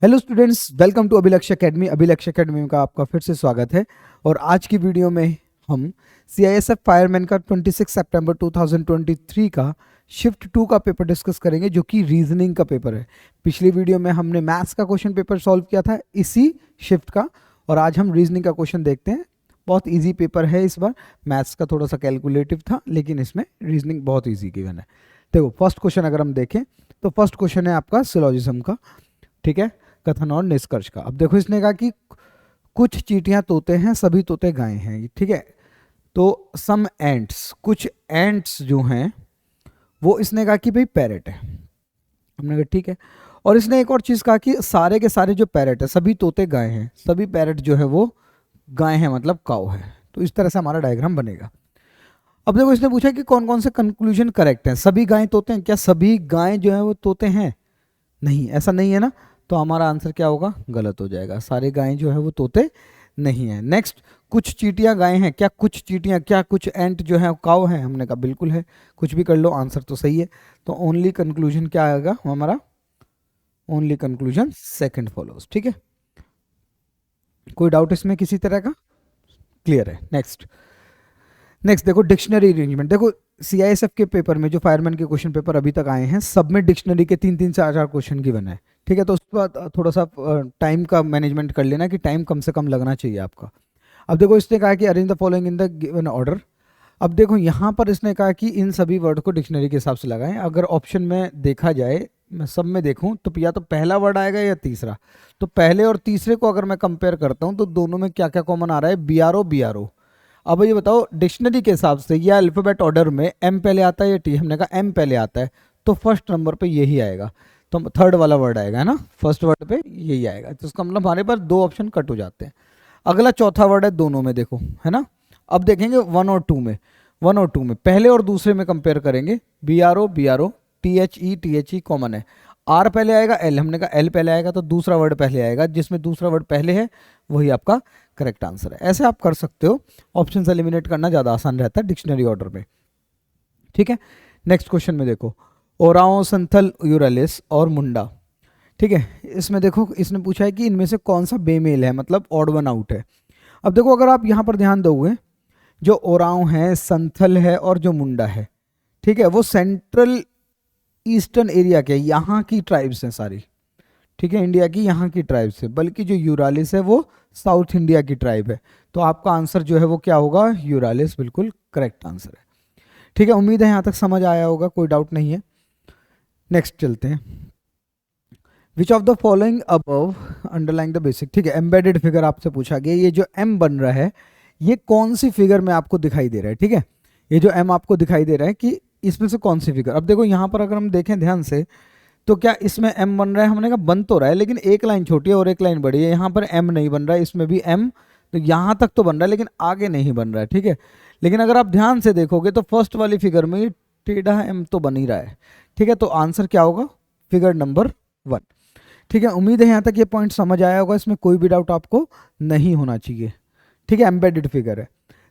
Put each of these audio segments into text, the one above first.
Hello students, welcome to अभिलक्ष्य academy. अभिलक्ष्य academy का आपका फिर से स्वागत है। और आज की वीडियो में हम सीआईएसएफ फायरमैन का 26 सितंबर 2023 का शिफ्ट 2 का पेपर डिस्कस करेंगे, जो कि रीजनिंग का पेपर है। पिछली वीडियो में हमने मैथ्स का क्वेश्चन पेपर सॉल्व किया था इसी शिफ्ट का, और आज हम रीजनिंग का क्वेश्चन देखते हैं। बहुत ईजी पेपर है इस बार। मैथ्स का थोड़ा सा कैलकुलेटिव था, लेकिन इसमें रीजनिंग बहुत ईजी गिवन है। देखो, फर्स्ट क्वेश्चन अगर हम देखें तो फर्स्ट क्वेश्चन है आपका सिलोजिज्म का, ठीक है, कथन और निष्कर्ष का। अब देखो, इसने कहा कि कुछ चींटियां तोते हैं, सभी तोते गाय हैं, ठीक है। तो सम एंट्स, कुछ एंट्स जो हैं वो इसने कहा कि भाई पैरेट है। हमने कहा ठीक है। और इसने एक और चीज कहा कि सारे के सारे जो पैरेट है, सभी तोते गाय हैं, सभी पैरेट जो है वो गाय है, मतलब काऊ है। तो इस तरह से हमारा डायग्राम बनेगा। अब देखो, इसने पूछा कि कौन कौन से कंक्लूजन करेक्ट हैं। सभी गाय तोते हैं, क्या सभी गाय जो है वो तोते हैं? नहीं, ऐसा नहीं है ना। तो हमारा आंसर क्या होगा? गलत हो जाएगा। सारे गायें जो है वो तोते नहीं है। नेक्स्ट, कुछ चींटियां गायें हैं, क्या कुछ चींटियां, क्या कुछ एंट जो है काऊ है? हमने कहा बिल्कुल है। कुछ भी कर लो, आंसर तो सही है। तो ओनली कंक्लूजन क्या आएगा हमारा? ओनली कंक्लूजन सेकंड फॉलोज, ठीक है। कोई डाउट इसमें किसी तरह का? क्लियर है। नेक्स्ट देखो, डिक्शनरी अरेंजमेंट। देखो, सीआईएसएफ के पेपर में जो फायरमैन के क्वेश्चन पेपर अभी तक आए हैं, सब में डिक्शनरी के 3-3 4-4 क्वेश्चन गिवन है, ठीक है। तो उसके बाद थोड़ा सा टाइम का मैनेजमेंट कर लेना कि टाइम कम से कम लगना चाहिए आपका। अब देखो, इसने कहा कि arrange the following in the given order. अब देखो, यहाँ पर इसने कहा कि इन सभी वर्ड को डिक्शनरी के हिसाब से लगाएं। अगर ऑप्शन में देखा जाए, मैं सब में देखूं तो या तो पहला वर्ड आएगा या तीसरा। तो पहले और तीसरे को अगर मैं कंपेयर करता हूं तो दोनों में क्या क्या कॉमन आ रहा है? BRO BRO. अब ये बताओ, डिक्शनरी के हिसाब से या अल्फाबेट ऑर्डर में एम पहले आता है या टी? हमने कहा एम पहले आता है, तो फर्स्ट नंबर पे यही आएगा। तो थर्ड वाला वर्ड आएगा, है ना, फर्स्ट वर्ड पे यही आएगा। तो इसका मतलब हमारे पास दो ऑप्शन कट हो जाते हैं। अगला चौथा वर्ड है दोनों में, देखो, है ना। अब देखेंगे वन और टू में पहले और दूसरे में कंपेयर करेंगे। B R O T H E common है। आर पहले आएगा, एल, हमने कहा एल पहले आएगा, तो दूसरा वर्ड पहले आएगा। जिसमें दूसरा वर्ड पहले है वही आपका करेक्ट आंसर है। ऐसे आप कर सकते हो। ऑप्शन एलिमिनेट करना ज़्यादा आसान रहता है डिक्शनरी ऑर्डर में, ठीक है। नेक्स्ट क्वेश्चन में देखो, ओराओ, संथल, यूरालिस और मुंडा, ठीक है। इसमें देखो, इसने पूछा है कि इनमें से कौन सा बेमेल है, मतलब ऑड वन आउट है। अब देखो, अगर आप यहाँ पर ध्यान दोगे, जो ओराओ है, संथल है और जो मुंडा है, ठीक है, वो सेंट्रल ईस्टर्न एरिया के यहाँ की ट्राइब्स हैं सारी, ठीक है, इंडिया की यहाँ की ट्राइब से। बल्कि जो यूरालिस है वो साउथ इंडिया की ट्राइब है। तो आपका आंसर जो है वो क्या होगा? यूरालिस, बिल्कुल करेक्ट आंसर है, ठीक है। उम्मीद है यहाँ तक समझ आया होगा, कोई डाउट नहीं है। नेक्स्ट चलते हैं। Which of the following above underline the basic, ठीक है। एम्बेडेड फिगर आपसे पूछा गया। ये जो एम बन रहा है, ये कौन सी फिगर में आपको दिखाई दे रहा है, ठीक है। ये जो एम आपको दिखाई दे रहा है कि इसमें से कौन सी फिगर। अब देखो, यहाँ पर अगर हम देखें ध्यान से, तो क्या इसमें एम बन रहा है? हमने कहा बन तो रहा है, लेकिन एक लाइन छोटी है और एक लाइन बड़ी है। यहाँ पर एम नहीं बन रहा है, इसमें भी एम, तो यहाँ तक तो बन रहा है लेकिन आगे नहीं बन रहा है, ठीक है। लेकिन अगर आप ध्यान से देखोगे तो फर्स्ट वाली फिगर में टेढ़ा एम तो बन ही रहा है, ठीक है। तो आंसर क्या होगा? फिगर नंबर 1, ठीक है। उम्मीद है यहाँ तक ये पॉइंट समझ आया होगा, इसमें कोई भी डाउट आपको नहीं होना चाहिए, ठीक है। एम्बेडेड फिगर है।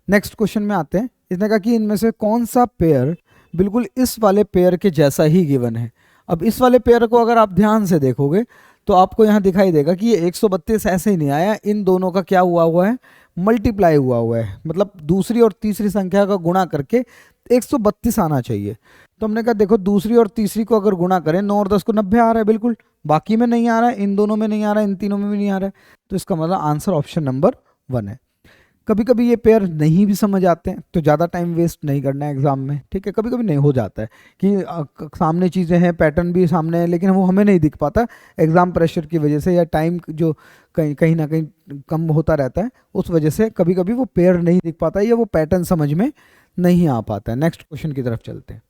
नेक्स्ट क्वेश्चन में आते हैं। इसने कहा कि इनमें से कौन सा पेयर बिल्कुल इस वाले पेयर के जैसा ही गिवन है। अब इस वाले पेयर को अगर आप ध्यान से देखोगे तो आपको यहाँ दिखाई देगा कि ये 132 ऐसे ही नहीं आया, इन दोनों का क्या हुआ है? मल्टीप्लाई हुआ है। मतलब दूसरी और तीसरी संख्या का गुणा करके 132 आना चाहिए। तो हमने कहा देखो, दूसरी और तीसरी को अगर गुणा करें, 9 और 10 को 90 आ रहा है, बिल्कुल। बाकी में नहीं आ रहा है, इन दोनों में नहीं आ रहा है, इन तीनों में भी नहीं आ रहा है। तो इसका मतलब आंसर ऑप्शन नंबर 1 है। कभी कभी ये पेयर नहीं भी समझ आते हैं, तो ज़्यादा टाइम वेस्ट नहीं करना है एग्जाम में, ठीक है। कभी कभी नहीं हो जाता है कि सामने चीज़ें हैं, पैटर्न भी सामने है, लेकिन वो हमें नहीं दिख पाता एग्जाम प्रेशर की वजह से, या टाइम जो कहीं ना कहीं कम होता रहता है, उस वजह से कभी कभी वो पेयर नहीं दिख पाता है या वो पैटर्न समझ में नहीं आ पाता है। नेक्स्ट क्वेश्चन की तरफ चलते हैं।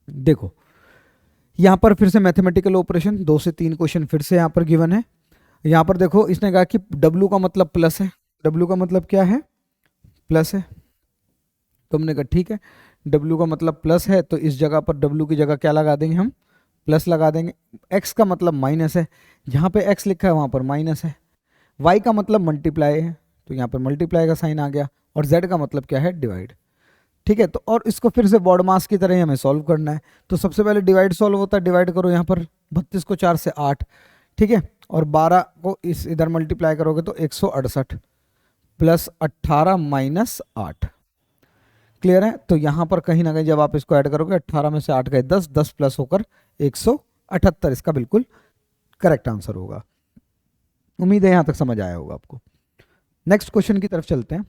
देखो, यहाँ पर फिर से मैथमेटिकल ऑपरेशन 2 से 3 क्वेश्चन फिर से यहाँ पर गिवन है। यहाँ पर देखो, इसने कहा कि W का मतलब प्लस है। W का मतलब क्या है? प्लस है। तो हमने कहा ठीक है, W का मतलब प्लस है, तो इस जगह पर W की जगह क्या लगा देंगे? हम प्लस लगा देंगे। X का मतलब माइनस है, जहाँ पे X लिखा है वहाँ पर माइनस है। Y का मतलब मल्टीप्लाई है, तो यहाँ पर मल्टीप्लाई का साइन आ गया। और Z का मतलब क्या है? डिवाइड, ठीक है। तो और इसको फिर से बॉड मास की तरह ही हमें सॉल्व करना है। तो सबसे पहले डिवाइड सॉल्व होता है, डिवाइड करो यहाँ पर 32 को 4 से 8, ठीक है, और 12 को इस इधर मल्टीप्लाई करोगे तो 168 प्लस 18 माइनस 8। क्लियर है? तो यहां पर कहीं ना कहीं जब आप इसको ऐड करोगे 18 में से 8 गए 10, 10 प्लस होकर 178 इसका बिल्कुल करेक्ट आंसर होगा। उम्मीद है यहां तक समझ आया होगा आपको। नेक्स्ट क्वेश्चन की तरफ चलते हैं।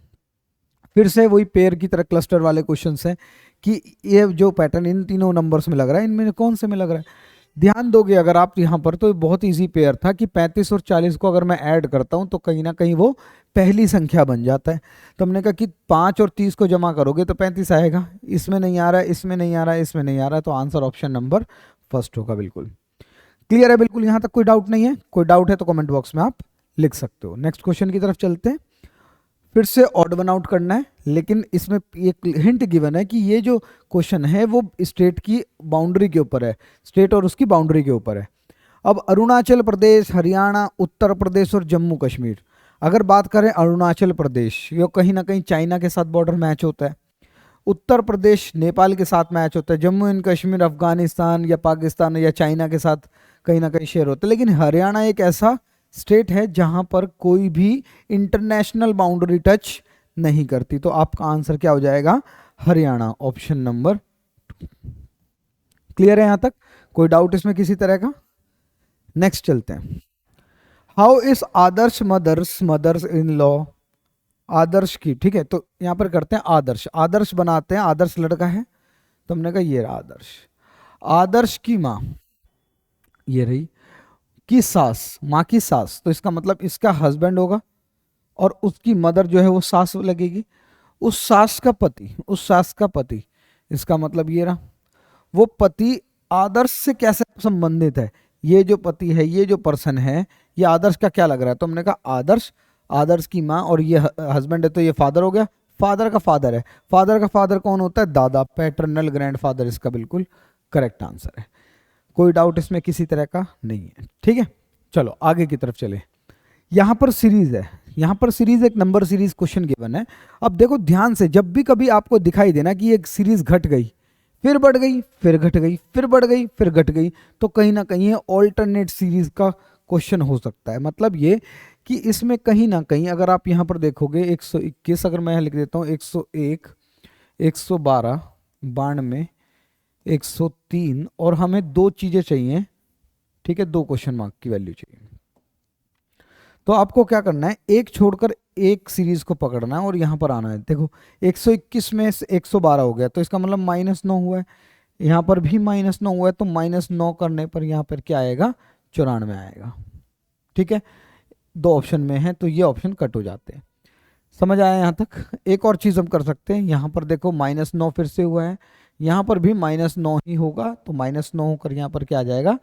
फिर से वही पेयर की तरह क्लस्टर वाले क्वेश्चंस हैं कि ये जो पैटर्न इन तीनों नंबर्स में लग रहा है, इनमें कौन से में लग रहा है। ध्यान दोगे अगर आप यहाँ पर तो बहुत इजी पेयर था कि 35 और 40 को अगर मैं ऐड करता हूँ तो कहीं ना कहीं वो पहली संख्या बन जाता है। तो हमने कहा कि 5 और 30 को जमा करोगे तो 35 आएगा, इसमें नहीं आ रहा है, इसमें नहीं आ रहा है, इसमें नहीं आ रहा है, तो आंसर ऑप्शन नंबर फर्स्ट होगा। बिल्कुल क्लियर है? बिल्कुल यहाँ तक कोई डाउट नहीं है? कोई डाउट है तो कमेंट बॉक्स में आप लिख सकते हो। नेक्स्ट क्वेश्चन की तरफ चलते हैं। फिर से ऑड वन आउट करना है, लेकिन इसमें एक हिंट गिवन है कि ये जो क्वेश्चन है वो स्टेट की बाउंड्री के ऊपर है, स्टेट और उसकी बाउंड्री के ऊपर है। अब अरुणाचल प्रदेश, हरियाणा, उत्तर प्रदेश और जम्मू कश्मीर, अगर बात करें अरुणाचल प्रदेश, ये कहीं ना कहीं चाइना के साथ बॉर्डर मैच होता है। उत्तर प्रदेश नेपाल के साथ मैच होता है। जम्मू एंड कश्मीर अफगानिस्तान या पाकिस्तान या चाइना के साथ कहीं ना कहीं शेयर होता है। लेकिन हरियाणा एक ऐसा स्टेट है जहां पर कोई भी इंटरनेशनल बाउंड्री टच नहीं करती। तो आपका आंसर क्या हो जाएगा? Haryana, option number. क्लियर है यहां तक? कोई डाउट इसमें किसी तरह का? नेक्स्ट चलते हैं। How is Adarsh mother's in law, Adarsh की, ठीक है, तो यहां पर करते हैं आदर्श, आदर्श बनाते हैं। आदर्श लड़का है तो हमने कहा ये रहा आदर्श। आदर्श की माँ ये रही, की सास, माँ की सास, तो इसका मतलब इसका हस्बैंड होगा और उसकी मदर जो है वो सास लगेगी। उस सास का पति, उस सास का पति, इसका मतलब ये रहा। वो पति आदर्श से कैसे संबंधित है? ये जो पति है, ये जो पर्सन है, ये आदर्श का क्या लग रहा है? तो हमने कहा आदर्श, आदर्श की माँ, और ये हस्बैंड है तो ये फादर हो गया। फादर का फादर है, फादर का फादर कौन होता है? दादा, पैटर्नल ग्रैंडफादर इसका बिल्कुल करेक्ट आंसर है। कोई डाउट इसमें किसी तरह का नहीं है? ठीक है, चलो आगे की तरफ चले। यहां पर सीरीज है, यहां पर सीरीज एक नंबर सीरीज क्वेश्चन गिवन है। अब देखो ध्यान से, जब भी कभी आपको दिखाई देना कि एक सीरीज घट गई, फिर बढ़ गई, फिर घट गई, फिर बढ़ गई, फिर घट गई, तो कहीं ना कहीं ऑल्टरनेट सीरीज का क्वेश्चन हो सकता है। मतलब ये कि इसमें कहीं ना कहीं अगर आप यहां पर देखोगे 121, अगर मैं लिख देता हूं 101, 112, 92, 103, और हमें दो चीजें चाहिए, ठीक है, दो क्वेश्चन मार्क की वैल्यू चाहिए। तो आपको क्या करना है, एक छोड़कर एक सीरीज को पकड़ना है और यहां पर आना है। देखो 121 में से 112 हो गया तो इसका मतलब -9 हुआ है, यहां पर भी -9 हुआ है, तो -9 करने पर यहां पर क्या आएगा? 94 आएगा। ठीक है, दो ऑप्शन में है तो ये ऑप्शन कट हो जाते हैं। समझ आया यहां तक? एक और चीज हम कर सकते हैं, यहां पर देखो -9 फिर से हुआ है, यहां पर भी -9 ही होगा, तो -9 होकर यहां पर क्या आ जाएगा?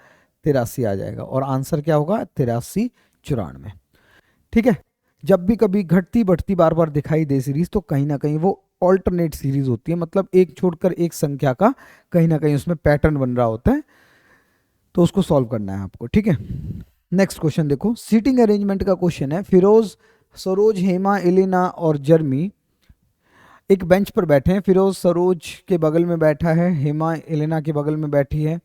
83 आ जाएगा, और आंसर क्या होगा? 83, 94। ठीक है, जब भी कभी घटती बढ़ती बार बार दिखाई दे सीरीज तो कहीं ना कहीं वो ऑल्टरनेट सीरीज होती है, मतलब एक छोड़कर एक संख्या का कहीं ना कहीं उसमें पैटर्न बन रहा होता है, तो उसको सॉल्व करना है आपको। ठीक है, नेक्स्ट क्वेश्चन देखो, सीटिंग अरेंजमेंट का क्वेश्चन है। फिरोज, सरोज, हेमा, एलिना और जर्मी एक बेंच पर बैठे हैं। फिरोज सरोज के बगल में बैठा है, हेमा एलिना के बगल में बैठी है,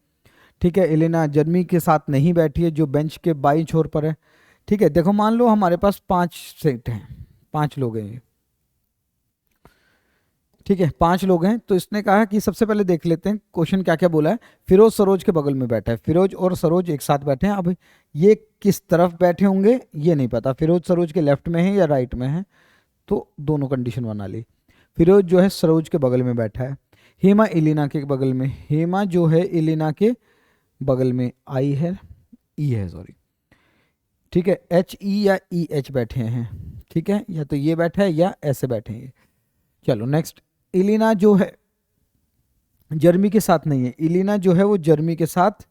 ठीक है, एलिना जर्मी के साथ नहीं बैठी है जो बेंच के बाईं छोर पर है। ठीक है, देखो मान लो हमारे पास 5 सेट हैं, 5 लोग हैं ये, ठीक है, 5 लोग हैं। तो इसने कहा कि सबसे पहले देख लेते हैं क्वेश्चन क्या क्या बोला है। फिरोज सरोज के बगल में बैठा है, फिरोज और सरोज एक साथ बैठे हैं। अब ये किस तरफ बैठे होंगे ये नहीं पता, फिरोज सरोज के लेफ्ट में है या राइट में है, तो दोनों कंडीशन बना ली। फिरोज जो है सरोज के बगल में बैठा है, हेमा एलिना के बगल में, हेमा जो है एलिना के बगल में, आई है, ई है, सॉरी, ठीक है, एच ई या ई एच बैठे हैं, ठीक है, या तो ये बैठा है या ऐसे बैठे हैं। चलो नेक्स्ट, इलिना जो है जर्मी के साथ नहीं है, इलिना जो है वो जर्मी के साथ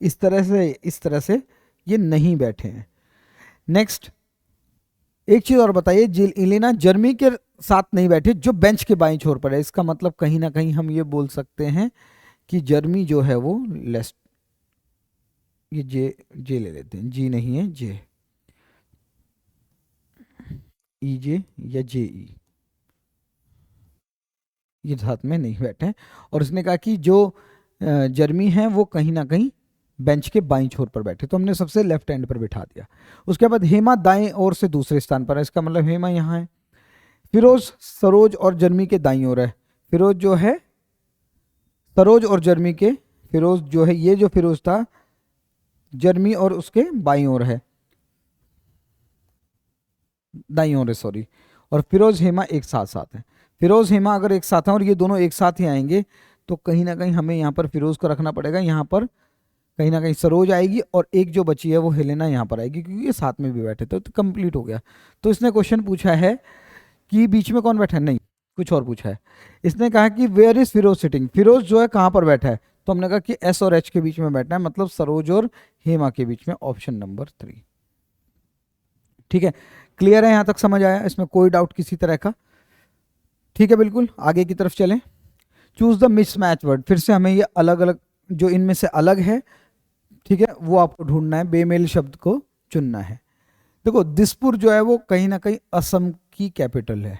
इस तरह से ये नहीं बैठे हैं। नेक्स्ट, एक चीज और बताइए, इलिना जर्मी के साथ नहीं बैठे जो बेंच के बाईं छोर पर है, इसका मतलब कहीं ना कहीं हम ये बोल सकते हैं कि जर्मी जो है वो लेस्ट, ये जे ले लेते हैं, जी नहीं है, जे, ई जे या जे ई, ये साथ में नहीं बैठे हैं। और उसने कहा कि जो जर्मी है वो कहीं ना कहीं बेंच के बाईं छोर पर बैठे, तो हमने सबसे लेफ्ट हैंड पर बिठा दिया। उसके बाद हेमा दाएं ओर से दूसरे स्थान पर है, इसका मतलब हेमा यहाँ है। फिरोज सरोज और जर्मी के दाईं ओर है। फिरोज जो है सरोज और जर्मी के, फिरोज जो है ये जो फिरोज था जर्मी और उसके बाईं ओर है, दाईं ओर है सॉरी। और फिरोज हेमा एक साथ साथ है। फिरोज हेमा अगर एक साथ हैं और ये दोनों एक साथ ही आएंगे तो कहीं ना कहीं हमें यहाँ पर फिरोज को रखना पड़ेगा, यहाँ पर कहीं ना कहीं सरोज आएगी और एक जो बची है वो हेलेना यहाँ पर आएगी, क्योंकि ये साथ में भी बैठे थे, तो कंप्लीट हो गया। तो इसने क्वेश्चन पूछा है कि बीच में कौन बैठा है, नहीं कुछ और पूछा है। इसने कहा कि where is Firoz sitting, Firoz जो है कहाँ पर बैठा है, तो हमने कहा कि एस और एच के बीच में बैठना है, मतलब सरोज और हेमा के बीच में, ऑप्शन नंबर 3। ठीक है, क्लियर है, यहां तक समझ आया, इसमें कोई डाउट किसी तरह का? ठीक है, बिल्कुल आगे की तरफ चलें। चूज द मिसमैच वर्ड, फिर से हमें ये अलग अलग जो इनमें से अलग है, ठीक है, वो आपको ढूंढना है, बेमेल शब्द को चुनना है। देखो दिसपुर जो है वो कहीं ना कहीं असम की कैपिटल है,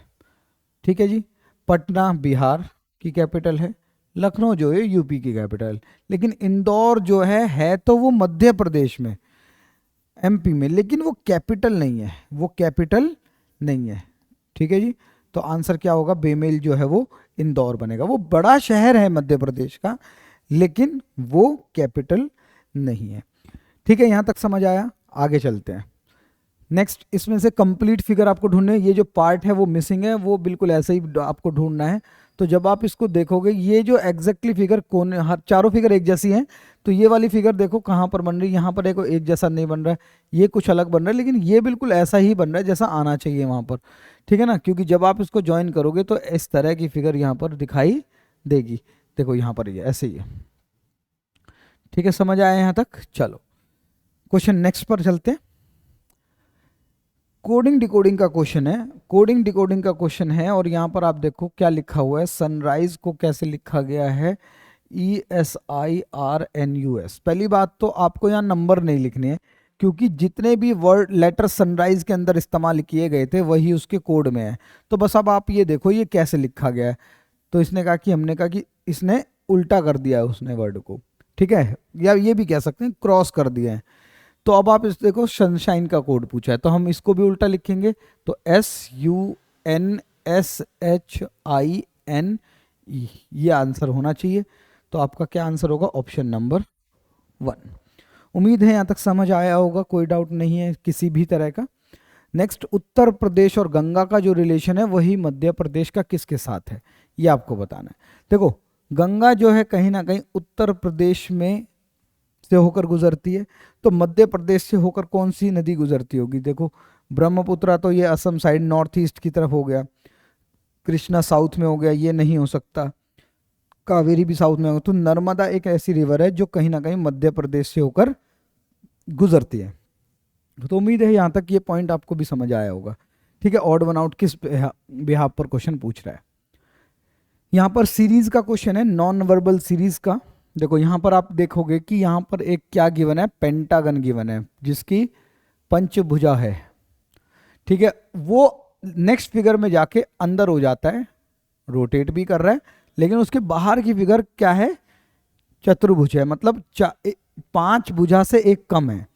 ठीक है जी। पटना बिहार की कैपिटल है। लखनऊ जो है यूपी की कैपिटल, लेकिन इंदौर जो है तो वो मध्य प्रदेश में, एमपी में, लेकिन वो कैपिटल नहीं है, वो कैपिटल नहीं है। ठीक है जी, तो आंसर क्या होगा, बेमेल जो है वो इंदौर बनेगा। वो बड़ा शहर है मध्य प्रदेश का, लेकिन वो कैपिटल नहीं है। ठीक है, यहां तक समझ आया, आगे चलते हैं। नेक्स्ट, इसमें से कंप्लीट फिगर आपको ढूंढने, ये जो पार्ट है वो मिसिंग है, वो बिल्कुल ऐसे ही आपको ढूंढना है। तो जब आप इसको देखोगे, ये जो एग्जैक्टली फिगर कौन, हर चारों फिगर एक जैसी हैं, तो ये वाली फिगर देखो कहाँ पर बन रही है, यहाँ पर देखो एक जैसा नहीं बन रहा है, ये कुछ अलग बन रहा है, लेकिन ये बिल्कुल ऐसा ही बन रहा है जैसा आना चाहिए वहाँ पर। ठीक है ना, क्योंकि जब आप इसको ज्वाइन करोगे तो इस तरह की फिगर यहाँ पर दिखाई देगी। देखो यहाँ पर ये ऐसे ही है। ठीक है, समझ आया यहाँ तक? चलो क्वेश्चन नेक्स्ट पर चलते हैं। कोडिंग डिकोडिंग का क्वेश्चन है, कोडिंग डिकोडिंग का क्वेश्चन है, और यहाँ पर आप देखो क्या लिखा हुआ है, सनराइज को कैसे लिखा गया है, ESIRNUS। पहली बात तो आपको यहाँ नंबर नहीं लिखने हैं, क्योंकि जितने भी वर्ड लेटर सनराइज के अंदर इस्तेमाल किए गए थे वही उसके कोड में है। तो बस अब आप ये देखो ये कैसे लिखा गया है। तो इसने कहा कि, हमने कहा कि इसने उल्टा कर दिया है उसने वर्ड को, ठीक है, या ये भी कह सकते हैं क्रॉस कर दिया है। तो अब आप इस देखो सनशाइन का कोड पूछा है, तो हम इसको भी उल्टा लिखेंगे, तो SUNSHINE, ये आंसर होना चाहिए। तो आपका क्या आंसर होगा, ऑप्शन नंबर 1। उम्मीद है यहाँ तक समझ आया होगा, कोई डाउट नहीं है किसी भी तरह का। नेक्स्ट, उत्तर प्रदेश और गंगा का जो रिलेशन है वही मध्य प्रदेश का किसके साथ है, ये आपको बताना है। देखो गंगा जो है कहीं ना कहीं उत्तर प्रदेश में से होकर गुजरती है, तो मध्य प्रदेश से होकर कौन सी नदी गुजरती होगी, देखो ब्रह्मपुत्रा तो ये असम साइड नॉर्थ ईस्ट की तरफ हो गया, कृष्णा साउथ में हो गया, ये नहीं हो सकता, कावेरी भी साउथ में होगा, तो नर्मदा एक ऐसी रिवर है जो कहीं ना कहीं मध्य प्रदेश से होकर गुजरती है। तो उम्मीद है यहाँ तक ये पॉइंट आपको भी समझ आया होगा। ठीक है, ऑड वन आउट किस बिहाफ पर क्वेश्चन पूछ रहा है। यहाँ पर सीरीज का क्वेश्चन है, नॉन वर्बल सीरीज का। देखो यहाँ पर आप देखोगे कि यहाँ पर एक क्या गिवन है, पेंटागन गिवन है जिसकी पंचभुजा है। ठीक है, वो नेक्स्ट फिगर में जाके अंदर हो जाता है, रोटेट भी कर रहा है, लेकिन उसके बाहर की फिगर क्या है, चतुर्भुज है, मतलब 5 भुजा से एक कम है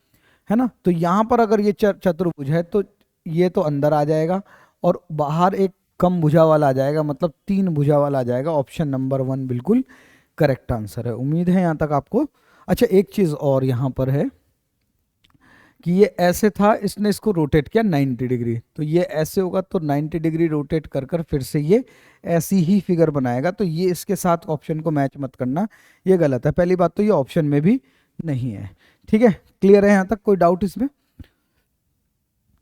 ना। तो यहाँ पर अगर ये चतुर्भुज है तो ये तो अंदर आ जाएगा और बाहर एक कम भुजा वाला आ जाएगा, मतलब 3 भुजा वाला आ जाएगा। ऑप्शन नंबर 1 बिल्कुल करेक्ट आंसर है। उम्मीद है यहाँ तक आपको। अच्छा एक चीज और यहाँ पर है कि ये ऐसे था, इसने इसको रोटेट किया 90 डिग्री, तो ये ऐसे होगा, तो 90 डिग्री रोटेट कर कर फिर से ये ऐसी ही फिगर बनाएगा। तो ये इसके साथ ऑप्शन को मैच मत करना, ये गलत है। पहली बात तो ये ऑप्शन में भी नहीं है। ठीक है, क्लियर है यहाँ तक, कोई डाउट इसमें?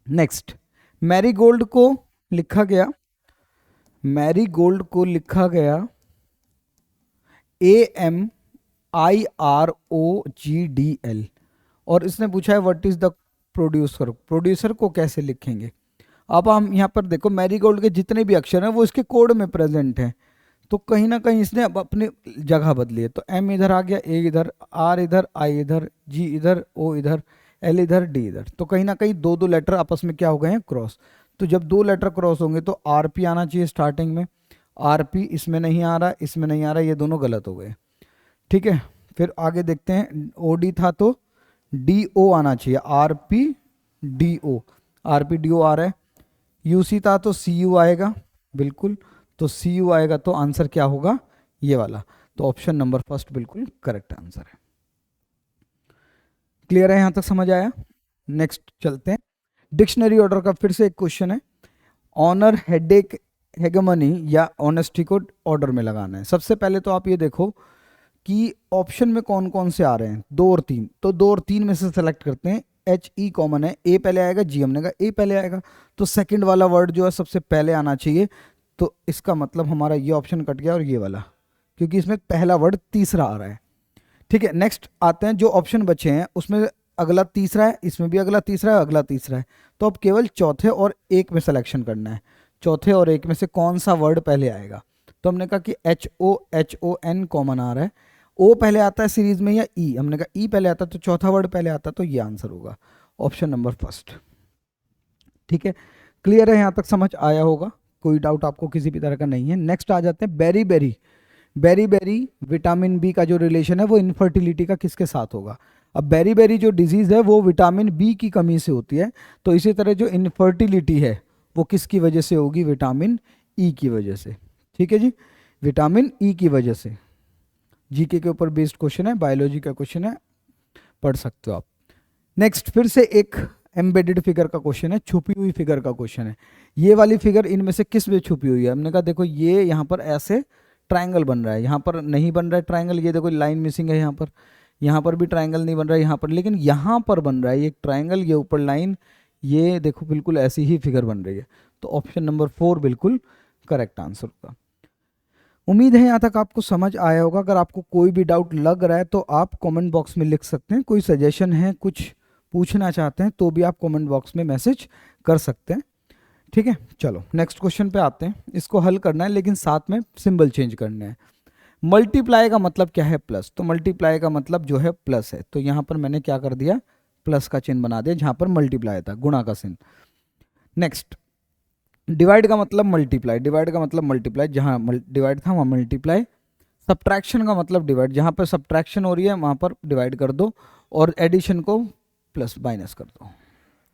नेक्स्ट, मैरीगोल्ड को लिखा गया, मैरीगोल्ड को लिखा गया AMIROGDL, और इसने पूछा है what is the producer, producer को कैसे लिखेंगे। अब हम यहाँ पर देखो मैरीगोल्ड के जितने भी अक्षर हैं वो इसके कोड में प्रेजेंट हैं, तो कहीं ना कहीं इसने अब अपनी जगह बदली है। तो M इधर आ गया, A इधर, R इधर, I इधर, G इधर, O इधर, L इधर, D इधर, तो कहीं ना कहीं 2-2 लेटर आपस में क्या हो गए हैं, क्रॉस। तो जब 2 लेटर क्रॉस होंगे तो RP आना चाहिए स्टार्टिंग में, RP इसमें नहीं आ रहा, इसमें नहीं आ रहा, ये दोनों गलत हो गए। ठीक है, फिर आगे देखते हैं, ओडी था तो डी ओ आना चाहिए, R P D O, R P D O आ रहा है। यूसी था तो सी यू आएगा, बिल्कुल, तो सी यू आएगा, तो आंसर क्या होगा, ये वाला। तो ऑप्शन नंबर फर्स्ट बिल्कुल करेक्ट आंसर है। क्लियर है, यहां तक समझ आया? नेक्स्ट चलते हैं, डिक्शनरी ऑर्डर का फिर से एक क्वेश्चन है। ऑनर, हेडेक, हेगमनी या ऑनेस्टी को ऑर्डर में लगाना है। सबसे पहले तो आप ये देखो कि ऑप्शन में कौन कौन से आ रहे हैं, 2 और 3, तो 2 और 3 में से सेलेक्ट करते हैं। एच ई कॉमन है, ए पहले आएगा, जी हमने कहा ए पहले आएगा, तो सेकंड वाला वर्ड जो है सबसे पहले आना चाहिए। तो इसका मतलब हमारा ये ऑप्शन कट गया और ये वाला, क्योंकि इसमें पहला वर्ड तीसरा आ रहा है। ठीक है, नेक्स्ट आते हैं, जो ऑप्शन बचे हैं उसमें अगला तीसरा है, इसमें भी अगला तीसरा है, अगला तीसरा है, तो अब केवल चौथे और एक में सिलेक्शन करना है। चौथे और एक में से कौन सा वर्ड पहले आएगा, तो हमने कहा कि एच ओ एन कॉमन आ रहा है, ओ पहले आता है सीरीज में या ई, हमने कहा ई पहले आता है, तो चौथा वर्ड पहले आता है, तो ये आंसर होगा ऑप्शन नंबर फर्स्ट। ठीक है, क्लियर है, यहां तक समझ आया होगा, कोई डाउट आपको किसी भी तरह का नहीं है। नेक्स्ट आ जाते हैं, berry berry. Berry berry vitamin B का जो रिलेशन है वो इनफर्टिलिटी का किसके साथ होगा। अब बेरी बेरी जो डिजीज है वो विटामिन बी की कमी से होती है, तो इसी तरह जो इनफर्टिलिटी है वो किसकी वजह से होगी, विटामिन ई की वजह से। ठीक है जी, विटामिन ई की वजह से। जीके के ऊपर बेस्ड क्वेश्चन है, बायोलॉजी का क्वेश्चन है, पढ़ सकते हो आप। नेक्स्ट फिर से एक एम्बेडेड फिगर का क्वेश्चन है, छुपी हुई फिगर का क्वेश्चन है। ये वाली फिगर इनमें से किस में छुपी हुई है, हमने कहा देखो ये यहाँ पर ऐसे ट्रायंगल बन रहा है, यहाँ पर नहीं बन रहा है ट्रायंगल, ये देखो लाइन मिसिंग है यहाँ पर भी ट्रायंगल नहीं बन रहा है यहाँ पर, लेकिन यहाँ पर बन रहा है ये ट्रायंगल, ये ऊपर लाइन, ये देखो बिल्कुल ऐसी ही फिगर बन रही है। तो ऑप्शन नंबर 4 बिल्कुल करेक्ट आंसर होगा। उम्मीद है यहाँ तक आपको समझ आया होगा। अगर आपको कोई भी डाउट लग रहा है तो आप कमेंट बॉक्स में लिख सकते हैं, कोई सजेशन है, कुछ पूछना चाहते हैं तो भी आप कमेंट बॉक्स में मैसेज कर सकते हैं। ठीक है, चलो नेक्स्ट क्वेश्चन पे आते हैं। इसको हल करना है लेकिन साथ में सिंबल चेंज करना है। मल्टीप्लाई का मतलब क्या है, प्लस, तो मल्टीप्लाई का मतलब जो है प्लस है, तो यहाँ पर मैंने क्या कर दिया, प्लस का चिन्ह बना दिया जहाँ पर मल्टीप्लाई था, गुणा का चिन्ह। नेक्स्ट, डिवाइड का मतलब मल्टीप्लाई, डिवाइड का मतलब मल्टीप्लाई, जहाँ डिवाइड था वहाँ मल्टीप्लाई। सब्ट्रैक्शन का मतलब डिवाइड, जहाँ पर सब्ट्रैक्शन हो रही है वहाँ पर डिवाइड कर दो, और एडिशन को प्लस माइनस कर दो।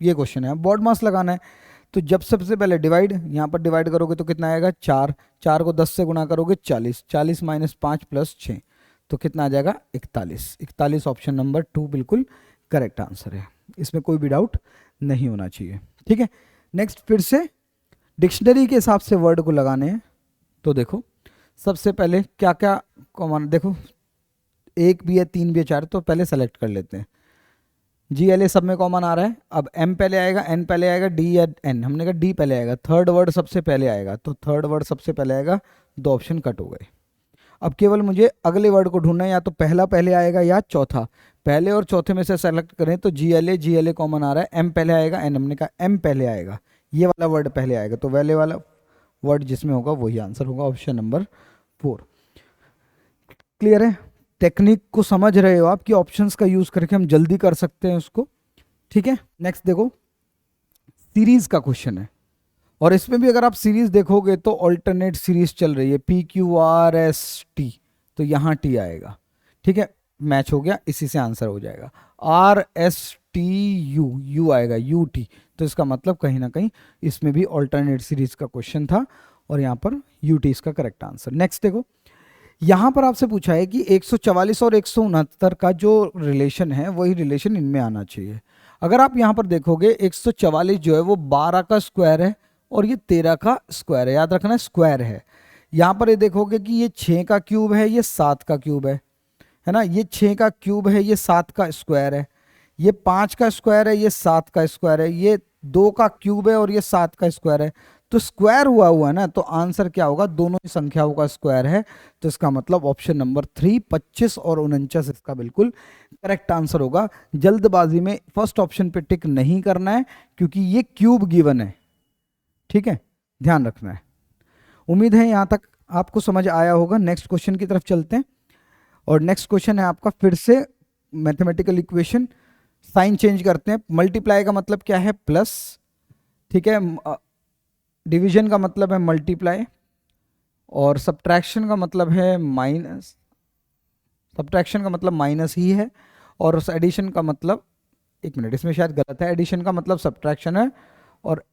ये क्वेश्चन है, बॉड मास लगाना है, तो जब सबसे पहले डिवाइड, यहाँ पर डिवाइड करोगे तो कितना आएगा 4, 4 को 10 से गुणा करोगे 40, 40 माइनस 5 प्लस 6, तो कितना आ जाएगा 41, 41 ऑप्शन नंबर 2 बिल्कुल करेक्ट आंसर है, इसमें कोई भी डाउट नहीं होना चाहिए। ठीक है, नेक्स्ट फिर से डिक्शनरी के हिसाब से वर्ड को लगाने हैं, तो देखो सबसे पहले क्या क्या कॉमन, देखो 1 भी है, 3 भी है, 4, तो पहले सेलेक्ट कर लेते हैं। जी एल ए सब में कॉमन आ रहा है, अब एम पहले आएगा, एन पहले आएगा, डी या एन, हमने कहा डी पहले आएगा, थर्ड वर्ड सबसे पहले आएगा, तो थर्ड वर्ड सबसे पहले आएगा, 2 ऑप्शन कट हो गए। अब केवल मुझे अगले वर्ड को ढूंढना है, या तो पहला पहले आएगा या चौथा, पहले और चौथे में से सेलेक्ट करें, तो जी एल ए कॉमन आ रहा है, एम पहले आएगा, एन, हमने कहा एम पहले आएगा, ये वाला वर्ड पहले आएगा, तो पहले वाला वर्ड जिसमें होगा वही आंसर होगा, ऑप्शन नंबर 4। क्लियर है, टेक्निक को समझ रहे हो आप कि ऑप्शंस का यूज करके हम जल्दी कर सकते हैं उसको। ठीक है, नेक्स्ट देखो, सीरीज का क्वेश्चन है, और इसमें भी अगर आप सीरीज देखोगे तो ऑल्टरनेट सीरीज चल रही है, P Q R S T, तो यहाँ टी आएगा। ठीक है, मैच हो गया, इसी से आंसर हो जाएगा। R S T U, you आएगा, यू टी, तो इसका मतलब कहीं ना कहीं इसमें भी ऑल्टरनेट सीरीज का क्वेश्चन था, और यहाँ पर यू टी इसका करेक्ट आंसर। नेक्स्ट देखो, यहाँ पर आपसे पूछा है कि 144 और 169 का जो रिलेशन है वही रिलेशन इनमें आना चाहिए। अगर आप यहाँ पर देखोगे 144 जो है वो 12 का स्क्वायर है, और ये 13 का स्क्वायर है, याद रखना स्क्वायर है। यहाँ पर ये देखोगे कि ये 6 का क्यूब है, ये 7 का क्यूब है ना, ये 6 का क्यूब है, ये 7 का स्क्वायर है, ये 5 का स्क्वायर है, ये 7 का स्क्वायर है, ये 2 का क्यूब है और ये 7 का स्क्वायर है, तो स्क्वायर हुआ हुआ है ना, तो आंसर क्या होगा, दोनों ही संख्याओं का स्क्वायर है, तो इसका मतलब ऑप्शन नंबर 3, 25 और 49 इसका बिल्कुल करेक्ट आंसर होगा। जल्दबाजी में फर्स्ट ऑप्शन पे टिक नहीं करना है, क्योंकि ये क्यूब गिवन है। ठीक है, ध्यान रखना है। उम्मीद है यहां तक आपको समझ आया होगा। नेक्स्ट क्वेश्चन की तरफ चलते हैं, और नेक्स्ट क्वेश्चन है आपका फिर से मैथमेटिकल इक्वेशन, साइन चेंज करते हैं। मल्टीप्लाई का मतलब क्या है, प्लस, ठीक है, डिवीजन का मतलब है मल्टीप्लाई, और सब्ट्रैक्शन का मतलब है माइनस, सब्ट्रैक्शन का मतलब माइनस ही है, और उस एडिशन का मतलब, एक मिनट इसमें शायद गलत है, एडिशन का मतलब सब्ट्रैक्शन है और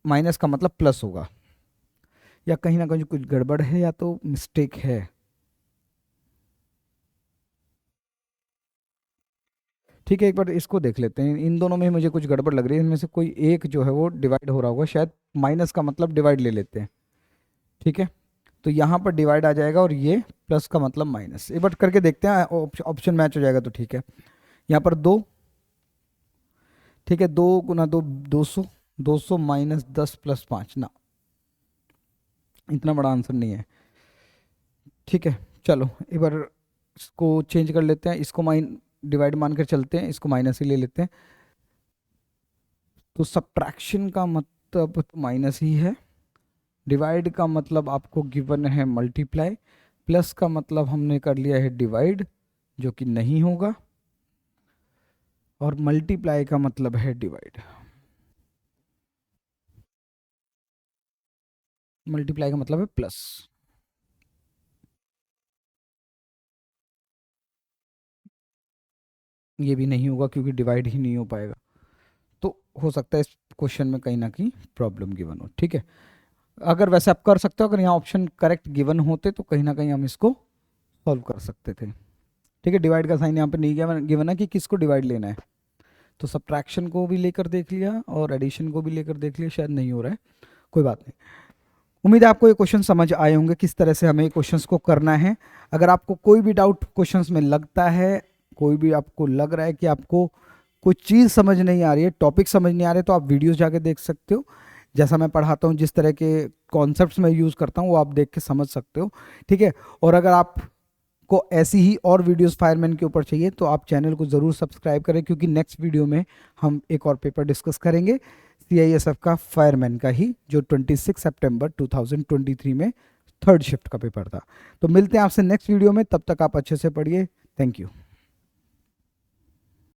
माइनस का मतलब प्लस होगा, या कहीं ना कहीं कुछ गड़बड़ है या तो मिस्टेक है। ठीक है, एक बार इसको देख लेते हैं, इन दोनों में ही मुझे कुछ गड़बड़ लग रही है, इनमें से कोई एक जो है वो डिवाइड हो रहा होगा, शायद माइनस का मतलब डिवाइड ले लेते हैं। ठीक है, तो यहाँ पर डिवाइड आ जाएगा और ये प्लस का मतलब माइनस, एक बार करके देखते हैं, ऑप्शन मैच हो जाएगा तो ठीक है। यहाँ पर 2, ठीक है, 2 × 2 200, 200 माइनस 10 प्लस 5 ना, इतना बड़ा आंसर नहीं है। ठीक है, चलो एक बार इसको चेंज कर लेते हैं, इसको डिवाइड मानकर चलते हैं, इसको माइनस ही ले लेते हैं। तो सब्ट्रैक्शन का मतलब तो माइनस ही है, डिवाइड का मतलब आपको गिवन है मल्टीप्लाई, प्लस का मतलब हमने कर लिया है डिवाइड, जो कि नहीं होगा, और मल्टीप्लाई का मतलब है डिवाइड, मल्टीप्लाई का मतलब है प्लस। ये भी नहीं होगा क्योंकि डिवाइड ही नहीं हो पाएगा, तो हो सकता है इस क्वेश्चन में कहीं ना कहीं प्रॉब्लम गिवन हो। ठीक है, अगर वैसे आप कर सकते हो, अगर यहाँ ऑप्शन करेक्ट गिवन होते तो कहीं ना कहीं हम इसको सॉल्व कर सकते थे। ठीक है, डिवाइड का साइन यहाँ पे नहीं गिवन है कि किसको डिवाइड लेना है, तो सब्ट्रैक्शन को भी लेकर देख लिया और एडिशन को भी लेकर देख लिया, शायद नहीं हो रहा है, कोई बात नहीं। उम्मीद है आपको ये क्वेश्चन समझ आए होंगे किस तरह से हमें क्वेश्चंस को करना है। अगर आपको कोई भी डाउट क्वेश्चंस में लगता है, कोई भी आपको लग रहा है कि आपको कोई चीज़ समझ नहीं आ रही है, टॉपिक समझ नहीं आ रहे, तो आप वीडियोस जाके देख सकते हो, जैसा मैं पढ़ाता हूँ, जिस तरह के कॉन्सेप्ट्स मैं यूज़ करता हूँ वो आप देख के समझ सकते हो। ठीक है, और अगर आप को ऐसी ही और वीडियोस फायरमैन के ऊपर चाहिए तो आप चैनल को ज़रूर सब्सक्राइब करें, क्योंकि नेक्स्ट वीडियो में हम एक और पेपर डिस्कस करेंगे CISF का फायरमैन का ही, जो 26 सितंबर 2023 में थर्ड शिफ्ट का पेपर था। तो मिलते हैं आपसे नेक्स्ट वीडियो में, तब तक आप अच्छे से पढ़िए। Thank you.